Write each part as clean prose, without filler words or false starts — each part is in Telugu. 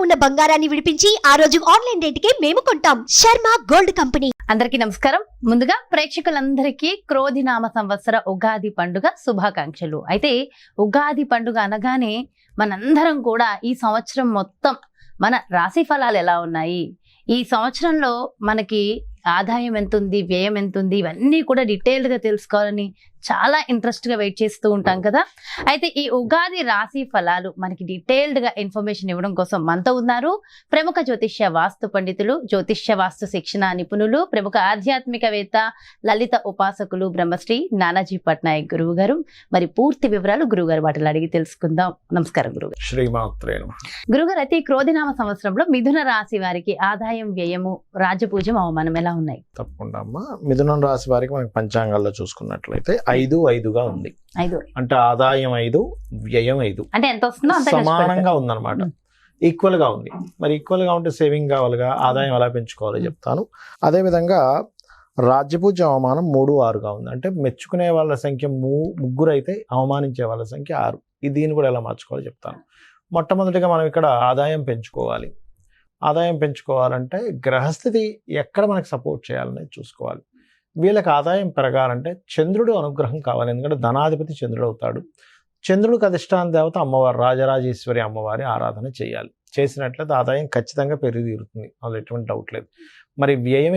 ఉన్న బంగారాన్ని విడిపించి ఆ రోజు ఆన్లైన్ రేటుకే మేము కొంటాం. Sharma gold company. అందరికీ నమస్కారం. ముందుగా ప్రేక్షకులందరికీ క్రోధినామ సంవత్సర ఉగాది పండుగ శుభాకాంక్షలు. అయితే ఉగాది పండుగ అనగానే మనందరం కూడా ఈ సంవత్సరం మొత్తం మన రాశి ఫలాలు ఎలా ఉన్నాయి, ఈ సంవత్సరంలో మనకి ఆదాయం ఎంత ఉంది, వ్యయం ఎంత ఉంది, ఇవన్నీ కూడా డీటెయిల్డ్గా తెలుసుకోవాలని చాలా ఇంట్రెస్ట్గా వెయిట్ చేస్తూ ఉంటాం కదా. అయితే ఈ ఉగాది రాశి ఫలాలు మనకి డీటెయిల్డ్గా ఇన్ఫర్మేషన్ ఇవ్వడం కోసం మనతో ఉన్నారు ప్రముఖ జ్యోతిష్య వాస్తు పండితులు, జ్యోతిష్య వాస్తు శిక్షణ నిపుణులు, ప్రముఖ ఆధ్యాత్మికవేత్త, లలిత ఉపాసకులు బ్రహ్మశ్రీ నానాజీ పట్నాయక్ గురువు గారు. మరి పూర్తి వివరాలు గురువుగారు వాటిని అడిగి తెలుసుకుందాం. నమస్కారం గురుగారు. శ్రీమాత్రే నమః. గురుగారు, అయితే క్రోధినామ సంవత్సరంలో మిథున రాశి వారికి ఆదాయం, వ్యయము, రాజపూజం, అవమానం ఎలా ఉన్నాయి? తప్పకుండా అమ్మా. మిథునం రాశి వారికి మనకి పంచాంగాల్లో చూసుకున్నట్లయితే 5-5గా ఉంది. 5 అంటే ఆదాయం 5, వ్యయం 5 అంటే ఎంత వస్తుందో అంత సమానంగా ఉందన్నమాట. ఈక్వల్ గా ఉంది. మరి ఈక్వల్ గా ఉంటే సేవింగ్ కావాలిగా, ఆదాయం ఎలా పెంచుకోవాలో చెప్తాను. అదే విధంగా రాజ్యపూజ్య అవమానం 3-6గా ఉంది. అంటే మెచ్చుకునే వాళ్ళ సంఖ్య 3 అయితే అవమానించే వాళ్ళ సంఖ్య 6. దీన్ని కూడా ఎలా మార్చుకోవాలో చెప్తాను. మొట్టమొదటిగా మనం ఇక్కడ ఆదాయం పెంచుకోవాలి. ఆదాయం పెంచుకోవాలంటే గ్రహస్థితి ఎక్కడ మనకు సపోర్ట్ చేయాలనేది చూసుకోవాలి. వీళ్ళకి ఆదాయం పెరగాలంటే చంద్రుడు అనుగ్రహం కావాలి. ఎందుకంటే ధనాధిపతి చంద్రుడు అవుతాడు. చంద్రుడికి అధిష్టాన దేవత అమ్మవారు, రాజరాజేశ్వరి అమ్మవారి ఆరాధన చేయాలి. చేసినట్లయితే ఆదాయం ఖచ్చితంగా పెరిగి తీరుతుంది, అందులో ఎటువంటి డౌట్ లేదు. మరి వ్యయం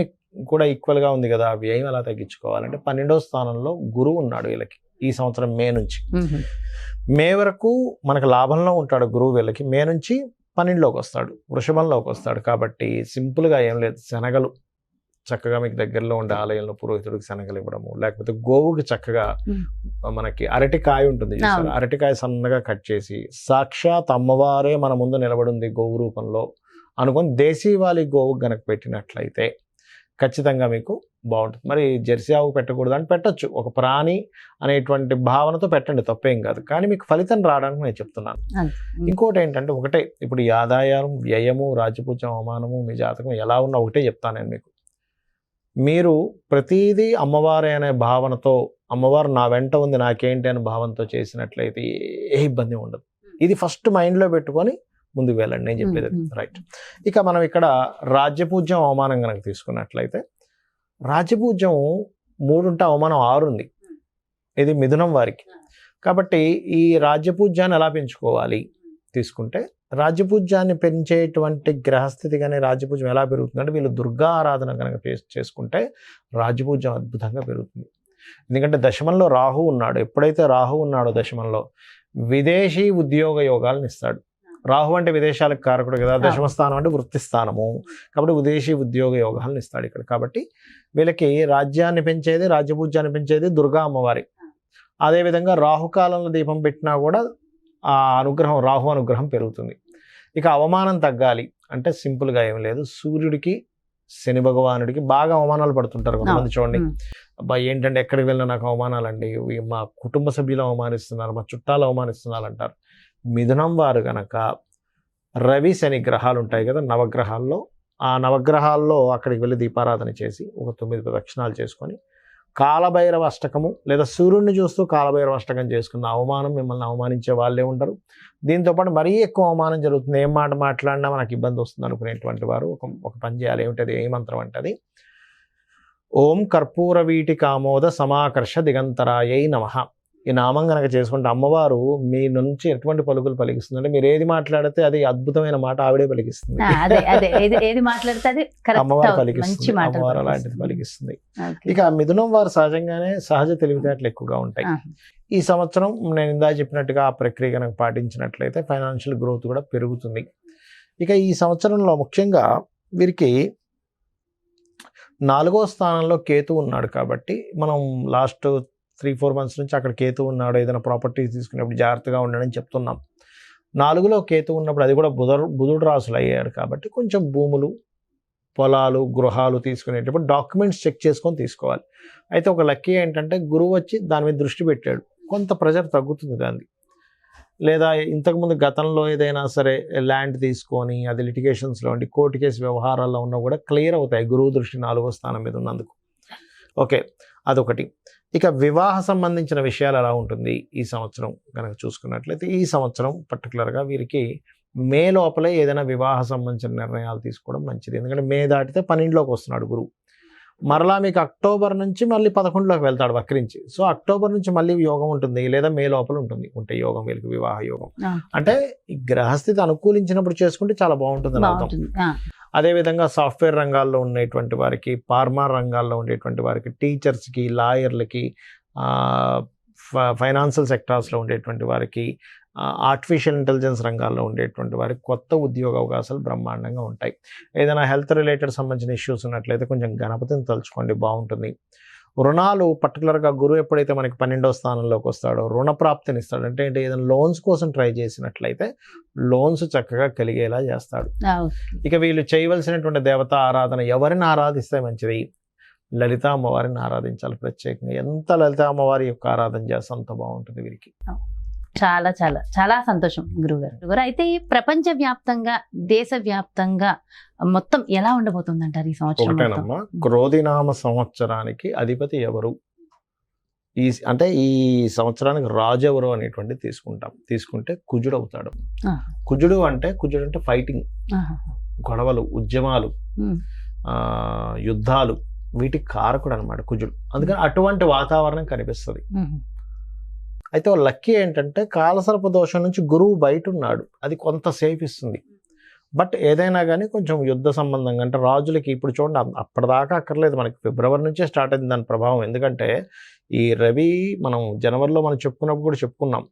కూడా ఈక్వల్గా ఉంది కదా, వ్యయం ఎలా తగ్గించుకోవాలంటే 12వ స్థానంలో గురువు ఉన్నాడు వీళ్ళకి. ఈ సంవత్సరం మే నుంచి మే వరకు మనకు లాభంలో ఉంటాడు గురువు. వీళ్ళకి మే నుంచి 12లోకి వస్తాడు, వృషభంలోకి వస్తాడు. కాబట్టి సింపుల్గా ఏం లేదు, శనగలు చక్కగా మీకు దగ్గరలో ఉండే ఆలయంలో పురోహితుడికి శనగలు ఇవ్వడము, లేకపోతే గోవుకి చక్కగా మనకి అరటికాయ ఉంటుంది చూసారు, అరటికాయ సన్నగా కట్ చేసి సాక్షాత్ అమ్మవారే మన ముందు నిలబడింది గోవు రూపంలో అనుకొని దేశీవాలి గోవు గనక పెట్టినట్లయితే ఖచ్చితంగా మీకు బాగుంటుంది. మరి జెర్సీ ఆవు పెట్టకూడదు అని పెట్టచ్చు, ఒక ప్రాణి అనేటువంటి భావనతో పెట్టండి, తప్పేం కాదు. కానీ మీకు ఫలితం రావడానికి నేను చెప్తున్నాను. ఇంకోటి ఏంటంటే, ఒకటే ఇప్పుడు ఈ ఆదాయం, వ్యయము, రాజ్యపూజ్యం, అవమానము మీ జాతకం ఎలా ఉన్నా ఒకటే చెప్తాను నేను మీకు. మీరు ప్రతిదీ అమ్మవారే అనే భావనతో, అమ్మవారు నా వెంట ఉంది నాకేంటి అనే భావనతో చేసినట్లయితే ఏ ఇబ్బంది ఉండదు. ఇది ఫస్ట్ మైండ్లో పెట్టుకొని ముందుకు వెళ్ళండి, నేను చెప్పేది రైట్. ఇక మనం ఇక్కడ రాజ్యపూజ్యం, అవమానం కనుక తీసుకున్నట్లయితే రాజ్యపూజ్యం 3 ఉంటే అవమానం 6 ఉంది. ఇది మిథునం వారికి. కాబట్టి ఈ రాజ్యపూజ్యాన్ని ఎలా పెంచుకోవాలి తీసుకుంటే, రాజ్యపూజ్యాన్ని పెంచేటువంటి గ్రహస్థితి కానీ రాజ్యపూజ్యం ఎలా పెరుగుతుందంటే, వీళ్ళు దుర్గా ఆరాధన కనుక చేసుకుంటే రాజ్యపూజ్యం అద్భుతంగా పెరుగుతుంది. ఎందుకంటే దశమంలో రాహు ఉన్నాడు. ఎప్పుడైతే రాహు ఉన్నాడో దశమంలో విదేశీ ఉద్యోగ యోగాలను ఇస్తాడు. రాహు అంటే విదేశాలకు కారకుడు కదా, దశమ స్థానం అంటే వృత్తి స్థానము. కాబట్టి విదేశీ ఉద్యోగ యోగాలను ఇస్తాడు ఇక్కడ. కాబట్టి వీళ్ళకి రాజ్యాన్ని పెంచేది, రాజ్యపూజ్యాన్ని పెంచేది దుర్గా అమ్మవారి. అదేవిధంగా రాహుకాలంలో దీపం పెట్టినా కూడా ఆ అనుగ్రహం, రాహు అనుగ్రహం పెరుగుతుంది. ఇక అవమానం తగ్గాలి అంటే సింపుల్గా ఏం లేదు, సూర్యుడికి, శని భగవానుడికి బాగా అవమానాలు పడుతుంటారు కొంతమంది. చూడండి, అబ్బాయి ఏంటంటే ఎక్కడికి వెళ్ళినా నాకు అవమానాలండి, మా కుటుంబ సభ్యులు అవమానిస్తున్నారు, మా చుట్టాలు అవమానిస్తున్నారు అంటారు. మిథునం వారు కనుక రవి, శని గ్రహాలు ఉంటాయి కదా నవగ్రహాల్లో, ఆ నవగ్రహాల్లో అక్కడికి వెళ్ళి దీపారాధన చేసి ఒక 9 ప్రదక్షిణాలు చేసుకొని కాలభైరవ అష్టకము లేదా సూర్యుడిని చూస్తూ కాలభైరవ అష్టకం చేసుకున్న అవమానం మిమ్మల్ని అవమానించే వాళ్ళే ఉండరు. దీంతోపాటు మరీ ఎక్కువ అవమానం జరుగుతుంది, ఏం మాట మాట్లాడినా మనకు ఇబ్బంది వస్తుంది అనుకునేటువంటి వారు ఒక పని చేయాలి. ఏమిటది, ఏ మంత్రం అంటే అది ఓం కర్పూర వీటి కామోద సమాకర్ష దిగంతరాయై నమః. ఈ నామం కనుక చేసుకుంటే అమ్మవారు మీ నుంచి ఎటువంటి పలుకులు పలికిస్తుంది అంటే, మీరు ఏది మాట్లాడితే అది అద్భుతమైన మాట ఆవిడే పలికిస్తుంది. అమ్మవారు పలికిస్తుంది, అమ్మవారు అలాంటిది పలికిస్తుంది. ఇక మిథునం వారు సహజంగానే సహజ తెలివితేటలు ఎక్కువగా ఉంటాయి. ఈ సంవత్సరం నేను ఇందా చెప్పినట్టుగా ఆ ప్రక్రియ కనుక పాటించినట్లయితే ఫైనాన్షియల్ గ్రోత్ కూడా పెరుగుతుంది. ఇక ఈ సంవత్సరంలో ముఖ్యంగా వీరికి 4వ స్థానంలో కేతు ఉన్నాడు. కాబట్టి మనం లాస్ట్ 3-4 months నుంచి అక్కడ కేతు ఉన్నాడు, ఏదైనా ప్రాపర్టీస్ తీసుకునేప్పుడు జాగ్రత్తగా ఉండడని చెప్తున్నాం. 4లో కేతు ఉన్నప్పుడు అది కూడా బుధుడు రాసులు అయ్యాడు. కాబట్టి కొంచెం భూములు, పొలాలు, గృహాలు తీసుకునేటప్పుడు డాక్యుమెంట్స్ చెక్ చేసుకొని తీసుకోవాలి. అయితే ఒక లక్కీ ఏంటంటే గురువు వచ్చి దాని మీద దృష్టి పెట్టాడు, కొంత ప్రెజర్ తగ్గుతుంది దాన్ని. లేదా ఇంతకుముందు గతంలో ఏదైనా సరే ల్యాండ్ తీసుకొని అది లిటిగేషన్స్లో ఉండి కోర్టు కేసు వ్యవహారాల్లో ఉన్నా కూడా క్లియర్ అవుతాయి, గురువు దృష్టి 4వ స్థానం మీద ఉన్నందుకు. ఓకే, అదొకటి. ఇక వివాహ సంబంధించిన విషయాలు ఎలా ఉంటుంది ఈ సంవత్సరం కనుక చూసుకున్నట్లయితే, ఈ సంవత్సరం పర్టికులర్గా వీరికి మే లోపలే ఏదైనా వివాహ సంబంధించిన నిర్ణయాలు తీసుకోవడం మంచిది. ఎందుకంటే మే దాటితే 12లోకి వస్తున్నాడు గురువు. మరలా మీకు అక్టోబర్ నుంచి మళ్ళీ 11లోకి వెళ్తాడు వక్రించి. సో అక్టోబర్ నుంచి మళ్ళీ యోగం ఉంటుంది, లేదా మే లోపల ఉంటే యోగం, వీళ్ళకి వివాహ యోగం. అంటే ఈ గ్రహస్థితి అనుకూలించినప్పుడు చేసుకుంటే చాలా బాగుంటుంది అర్థం. అదేవిధంగా సాఫ్ట్వేర్ రంగాల్లో ఉండేటువంటి వారికి, ఫార్మా రంగాల్లో ఉండేటువంటి వారికి, టీచర్స్కి, లాయర్లకి, ఫైనాన్షియల్ సెక్టార్స్లో ఉండేటువంటి వారికి, ఆర్టిఫిషియల్ ఇంటెలిజెన్స్ రంగాల్లో ఉండేటువంటి వారికి కొత్త ఉద్యోగ అవకాశాలు బ్రహ్మాండంగా ఉంటాయి. ఏదైనా హెల్త్ రిలేటెడ్ సంబంధించిన ఇష్యూస్ ఉన్నట్లయితే కొంచెం గణపతిని తలుచుకోండి, బాగుంటుంది. రుణాలు పర్టికులర్గా గురువు ఎప్పుడైతే మనకి 12వ స్థానంలోకి వస్తాడో రుణ ప్రాప్తిని ఇస్తాడు. అంటే ఏదైనా లోన్స్ కోసం ట్రై చేసినట్లయితే లోన్స్ చక్కగా కలిగేలా చేస్తాడు. ఇక వీళ్ళు చేయవలసినటువంటి దేవతా ఆరాధన ఎవరిని ఆరాధిస్తే మంచిది? లలిత అమ్మవారిని ఆరాధించాలి ప్రత్యేకంగా. ఎంత లలిత అమ్మవారి యొక్క ఆరాధన చేస్తే అంత బాగుంటుంది వీరికి. చాలా చాలా చాలా సంతోషం గురుగారు. అయితే ప్రపంచ వ్యాప్తంగా, దేశ వ్యాప్తంగా మొత్తం ఎలా ఉండబోతుంది అంటారు ఈ సంవత్సరం? ఒకటేనమ్మా, క్రోధినామ సంవత్సరానికి అధిపతి ఎవరు, అంటే ఈ సంవత్సరానికి రాజు ఎవరు అనేటువంటి తీసుకుంటే కుజుడు అవుతాడు. కుజుడు అంటే ఫైటింగ్, గొడవలు, ఉద్యమాలు, యుద్ధాలు, వీటికి కారకుడు అనమాట కుజుడు. అందుకని అటువంటి వాతావరణం కనిపిస్తుంది. అయితే లక్కీ ఏంటంటే కాలసర్ప దోషం నుంచి గురువు బయట ఉన్నాడు, అది కొంత సేఫ్ ఇస్తుంది. బట్ ఏదైనా కానీ కొంచెం యుద్ధ సంబంధంగా, అంటే రాజులకి ఇప్పుడు చూడండి అప్పటిదాకా అక్కర్లేదు, మనకి ఫిబ్రవరి నుంచే స్టార్ట్ అయింది దాని ప్రభావం. ఎందుకంటే ఈ రవి మనం జనవరిలో మనం చెప్పుకున్నప్పుడు కూడా చెప్పుకున్నాం,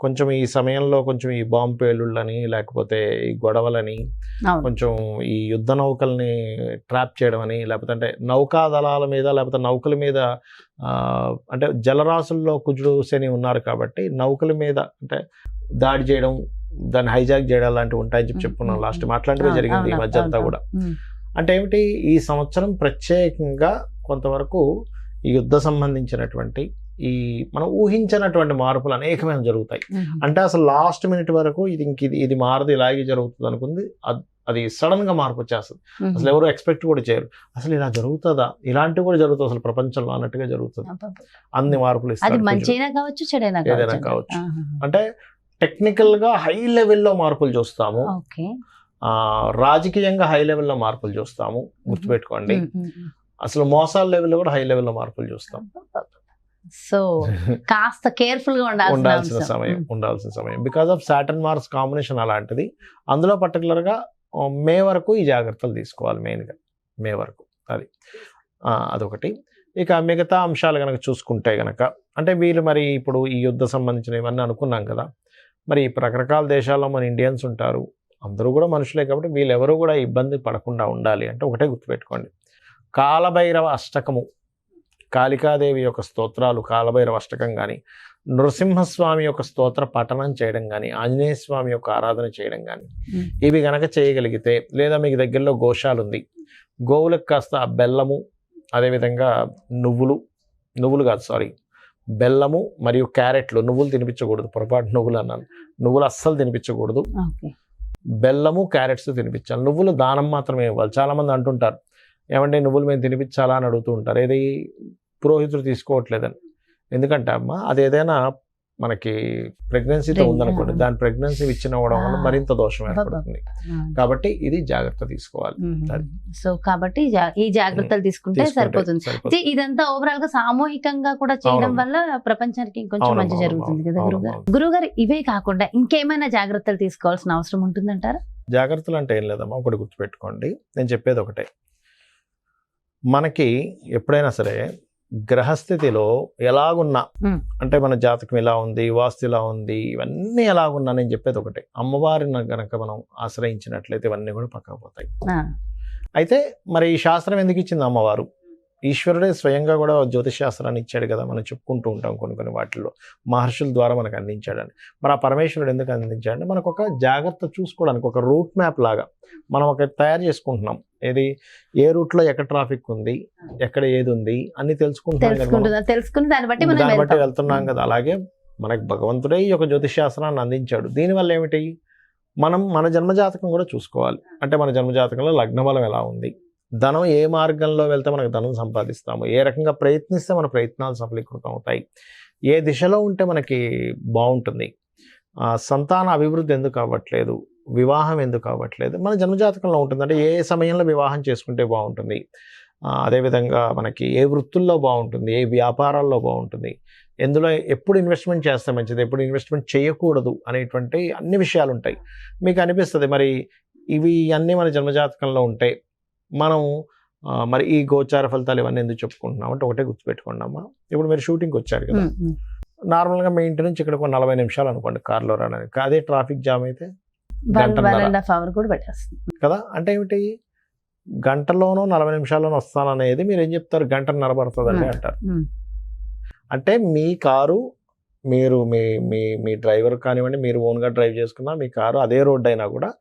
కొంచెం ఈ సమయంలో కొంచెం ఈ బాంబు పేలుళ్ళని, లేకపోతే ఈ గొడవలని, కొంచెం ఈ యుద్ధ నౌకల్ని ట్రాప్ చేయడం అని, లేకపోతే అంటే నౌకా దళాల మీద, లేకపోతే నౌకల మీద, అంటే జలరాశుల్లో కుజుడు శని ఉన్నారు కాబట్టి నౌకల మీద అంటే దాడి చేయడం, దాన్ని హైజాక్ చేయడం లాంటివి ఉంటాయని చెప్పుకున్నాం లాస్ట్. అట్లాంటివే జరిగింది ఈ మధ్య అంతా కూడా. అంటే ఏమిటి, ఈ సంవత్సరం ప్రత్యేకంగా కొంతవరకు ఈ యుద్ధ సంబంధించినటువంటి ఈ మనం ఊహించినటువంటి మార్పులు అనేకమైన జరుగుతాయి. అంటే అసలు లాస్ట్ మినిట్ వరకు ఇది మారదు, ఇలాగే జరుగుతుంది అనుకుంది, అది సడన్ గా మార్పు వచ్చేస్తుంది. అసలు ఎవరు ఎక్స్పెక్ట్ కూడా చేయరు, అసలు ఇలా జరుగుతుందా, ఇలాంటివి కూడా జరుగుతుంది అసలు ప్రపంచంలో అన్నట్టుగా జరుగుతుంది. అన్ని మార్పులు ఏదైనా కావచ్చు. అంటే టెక్నికల్ గా హై లెవెల్లో మార్పులు చూస్తాము, రాజకీయంగా హై లెవెల్లో మార్పులు చూస్తాము, గుర్తుపెట్టుకోండి. అసలు మోసాల లెవెల్లో కూడా హై లెవెల్లో మార్పులు చూస్తాం. సో కాస్త కేర్ఫుల్ గా ఉండాల్సిన సమయం because of Saturn Mars combination అలాంటిది. అందులో పర్టికులర్ గా మే వరకు ఈ జాగ్రత్తలు తీసుకోవాలి, మెయిన్గా మే వరకు. అదొకటి. ఇక మిగతా అంశాలు కనుక చూసుకుంటే కనుక, అంటే వీళ్ళు మరి ఇప్పుడు ఈ యుద్ధ సంబంధించిన ఇవన్నీ అనుకున్నాం కదా, మరి రకరకాల దేశాల్లో మన ఇండియన్స్ ఉంటారు, అందరూ కూడా మనుషులే కాబట్టి వీళ్ళెవరూ కూడా ఇబ్బంది పడకుండా ఉండాలి అంటే ఒకటే గుర్తుపెట్టుకోండి, కాలభైరవ అష్టకము, కాళికాదేవి యొక్క స్తోత్రాలు, కాలభైరవ అష్టకం కానీ, నృసింహస్వామి యొక్క స్తోత్ర పఠనం చేయడం కానీ, ఆంజనేయ స్వామి యొక్క ఆరాధన చేయడం కానీ, ఇవి గనక చేయగలిగితే, లేదా మీకు దగ్గరలో గోశాల ఉంది, గోవులకు కాస్త బెల్లము, అదేవిధంగా నువ్వులు కాదు సారీ బెల్లము మరియు క్యారెట్లు, నువ్వులు తినిపించకూడదు, పొరపాటు నువ్వులు అన్నాను, నువ్వులు అస్సలు తినిపించకూడదు, బెల్లము క్యారెట్స్ తినిపించాలి. నువ్వులు దానం మాత్రమే ఇవ్వాలి. చాలామంది అంటుంటారు, ఏమంటే నువ్వులు మేము తినిపించాలా అని అడుగుతూ ఉంటారు, ఏది పురోహితుడు తీసుకోవట్లేదని. ఎందుకంటే అమ్మ అది ఏదైనా మనకి ప్రెగ్నెన్సీతో ఉందనుకోండి, దాని ప్రెగ్నెన్సీ ఇచ్చినవ్వడం వల్ల మరింత దోషం ఏర్పడుతుంది. కాబట్టి ఇది జాగ్రత్త తీసుకోవాలి. సో కాబట్టి ఈ జాగ్రత్తలు తీసుకుంటే సరిపోతుంది. ఇదంతా ఓవరాల్ గా సామూహికంగా కూడా చేయడం వల్ల ప్రపంచానికి ఇంకొంచెం మంచి జరుగుతుంది కదా గురుగారు. గురుగారు, ఇవే కాకుండా ఇంకేమైనా జాగ్రత్తలు తీసుకోవాల్సిన అవసరం ఉంటుందంటారా? జాగ్రత్తలు అంటే ఏం లేదమ్మా, ఒకటి గుర్తుపెట్టుకోండి, నేను చెప్పేది ఒకటే, మనకి ఎప్పుడైనా సరే గ్రహస్థితిలో ఎలాగున్నా, అంటే మన జాతకం ఎలా ఉంది, వాస్తు ఎలా ఉంది, ఇవన్నీ ఎలాగున్నా, నేను చెప్పేది ఒకటే, అమ్మవారిని గనక మనం ఆశ్రయించినట్లయితే ఇవన్నీ కూడా పక్కకు పోతాయి. అయితే మరి ఈ శాస్త్రం ఎందుకు ఇచ్చింది అమ్మవారు? ఈశ్వరుడే స్వయంగా కూడా జ్యోతిష్ శాస్త్రాన్ని ఇచ్చాడు కదా, మనం చెప్పుకుంటూ ఉంటాం కొన్ని వాటిల్లో, మహర్షుల ద్వారా మనకు అందించాడని. మరి ఆ పరమేశ్వరుడు ఎందుకు అందించాడంటే మనకు ఒక జాగ్రత్త చూసుకోవడానికి, ఒక రూట్ మ్యాప్ లాగా మనం ఒక తయారు చేసుకుంటున్నాం. ఏది, ఏ రూట్లో ఎక్కడ ట్రాఫిక్ ఉంది, ఎక్కడ ఏది ఉంది అన్ని తెలుసుకుని దాన్ని బట్టి వెళ్తున్నాం కదా. అలాగే మనకు భగవంతుడే ఈ యొక్క జ్యోతిష్ శాస్త్రాన్ని అందించాడు. దీనివల్ల ఏమిటి, మనం మన జన్మజాతకం కూడా చూసుకోవాలి. అంటే మన జన్మజాతకంలో లగ్నబలం ఎలా ఉంది, ధనం ఏ మార్గంలో వెళ్తే మనకు ధనం సంపాదిస్తాము, ఏ రకంగా ప్రయత్నిస్తే మన ప్రయత్నాలు సఫలీకృతం అవుతాయి, ఏ దిశలో ఉంటే మనకి బాగుంటుంది, సంతాన అభివృద్ధి ఎందుకు అవ్వట్లేదు, వివాహం ఎందుకు అవ్వట్లేదు? మన జన్మజాతకంలో ఉంటుంది. అంటే ఏ సమయంలో వివాహం చేసుకుంటే బాగుంటుంది, అదేవిధంగా మనకి ఏ వృత్తుల్లో బాగుంటుంది, ఏ వ్యాపారాల్లో బాగుంటుంది, ఎందులో ఎప్పుడు ఇన్వెస్ట్మెంట్ చేస్తే మంచిది, ఎప్పుడు ఇన్వెస్ట్మెంట్ చేయకూడదు అనేటువంటి అన్ని విషయాలు ఉంటాయి. మీకు అనిపిస్తుంది మరి ఇవి అన్నీ మన జన్మజాతకంలో ఉంటే మనం మరి ఈ గోచార ఫలితాలు ఇవన్నీ ఎందుకు చెప్పుకుంటున్నాం అంటే ఒకటే గుర్తుపెట్టుకోండి అమ్మా. ఇప్పుడు మీరు షూటింగ్కి వచ్చారు కదా, నార్మల్గా మీ ఇంటి నుంచి ఇక్కడ 40 నిమిషాలు అనుకోండి కార్లో రావడానికి. అదే ట్రాఫిక్ జామ్ అయితే కూడా పెట్టేస్తుంది కదా. అంటే ఏమిటి, గంటలోనో 40 నిమిషాల్లోనో వస్తాననేది మీరు ఏం చెప్తారు, గంటన్నర పడుతుందండి అంటారు. అంటే మీ కారు మీరు మీ మీ మీ డ్రైవర్ కానివ్వండి, మీరు ఓన్గా డ్రైవ్ చేసుకున్నా మీ కారు అదే రోడ్డు అయినా కూడా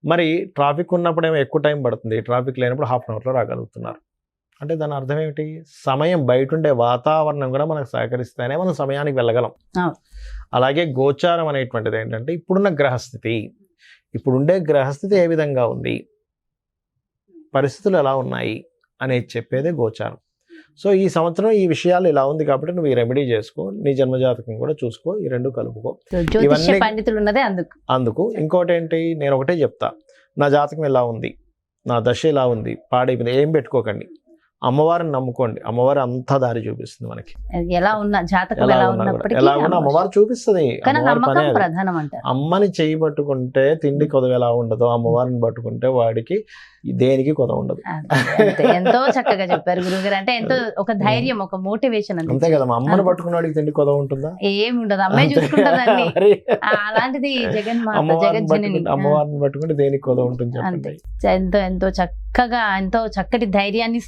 మరి ట్రాఫిక్ ఉన్నప్పుడేమో ఎక్కువ టైం పడుతుంది, ట్రాఫిక్ లేనప్పుడు హాఫ్ అన్ అవర్లో రాగలుగుతున్నారు. అంటే దాని అర్థం ఏమిటి, సమయం బయట ఉండే వాతావరణం కూడా మనకు సహకరిస్తేనే మనం సమయానికి వెళ్ళగలం. అలాగే గోచారం అనేటువంటిది ఏంటంటే ఇప్పుడున్న గ్రహస్థితి, ఇప్పుడుండే గ్రహస్థితి ఏ విధంగా ఉంది, పరిస్థితులు ఎలా ఉన్నాయి అనేది చెప్పేదే గోచారం. సో ఈ సంవత్సరం ఈ విషయాలు ఇలా ఉంది కాబట్టి నువ్వు ఈ రెమెడీ చేసుకో, నీ జన్మజాతకం కూడా చూసుకో, ఈ రెండు కలుపుకో. జ్యోతిష్య పండితులు ఉన్నదే అందుకు. ఇంకోటి ఏంటి, నేను ఒకటే చెప్తా, నా జాతకం ఇలా ఉంది, నా దశ ఇలా ఉంది, పాడైపోయింది, ఏం పెట్టుకోకండి, అమ్మవారిని నమ్ముకోండి, అమ్మవారి అంతా దారి చూపిస్తుంది మనకి. ఎలా ఉన్నా జాతకం ఎలా ఉన్నా అమ్మవారు చూపిస్తుంది. ప్రధానం అంటారు. అమ్మని చేయి పట్టుకుంటే తిండి కొదవ ఎలా ఉండదు, అమ్మవారిని పట్టుకుంటే వాడికి దేనికి కొదవ ఉండదు. ఎంతో చక్కగా చెప్పారు గురుగారు. అంటే ఎంతో ఒక ధైర్యం, ఒక మోటివేషన్ అంతే కదా. మా అమ్మని పట్టుకున్న వాడికి తిండి కొదవ ఉంటుందా? ఏమి ఉండదు, అమ్మాయి చూసుకుంటుందండి. అలాంటిది అమ్మవారిని పట్టుకుంటే దేనికి కొదవ ఉంటుంది? ఎంతో చక్కగా ఎంతో చక్కటి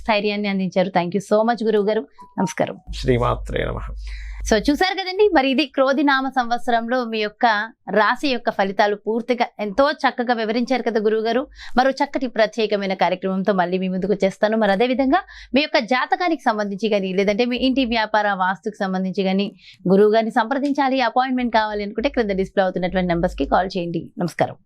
స్థైర్యాన్ని అందించారు. థ్యాంక్ యూ సో మచ్ గురువు గారు. నమస్కారం. శ్రీమాత్రే నమః. సో చూసారు కదండి, మరి ఇది క్రోధినామ సంవత్సరంలో మీ యొక్క రాశి యొక్క ఫలితాలు పూర్తిగా ఎంతో చక్కగా వివరించారు కదా గురువు గారు. మరో చక్కటి ప్రత్యేకమైన కార్యక్రమంతో మళ్ళీ మీ ముందుకు వచ్చేస్తాను. మరి అదేవిధంగా మీ యొక్క జాతకానికి సంబంధించి కానీ, లేదంటే మీ ఇంటి వ్యాపార వాస్తుకు సంబంధించి కానీ గురువు గారిని సంప్రదించాలి, అపాయింట్మెంట్ కావాలి అనుకుంటే క్రింద డిస్ప్లే అవుతున్నటువంటి నెంబర్స్కి కాల్ చేయండి. నమస్కారం.